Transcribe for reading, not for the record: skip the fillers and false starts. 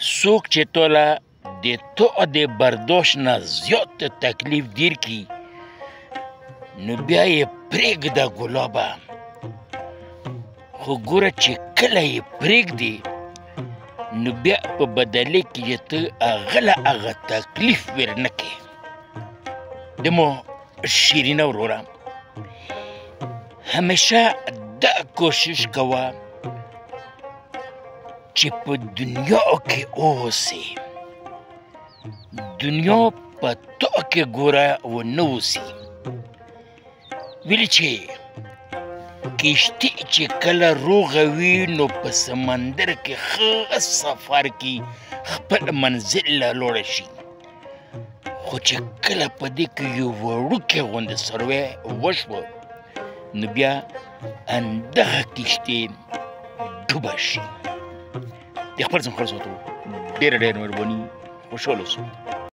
څوک چې توله د تو د برداشت نه زیات تکلیف دیر کی نو بیا یې پرېږده ګلابه خو ګوره چې کله یې پرېږدې نو بیا په بدلې کې چې ته هغه له هغه تکلیف ورنه کې د مو شیرینه وروره همیشه دا کوشش کوه چې په دنیا کې اوسې دنیا په تو کې ګوره ونه اوسي ویلې چې کشتي چې کله روغه وي نو په سمندر کې ښه سفر کې خپل منزل له لوړه شي خو چې کله په دې کې یو وړوکی غوندې سروی وشوه نو بیا همدغه کشتي ډوبه شي د خپل ځان خلاص وته ډېره مهرباني خوشحاله اوسئ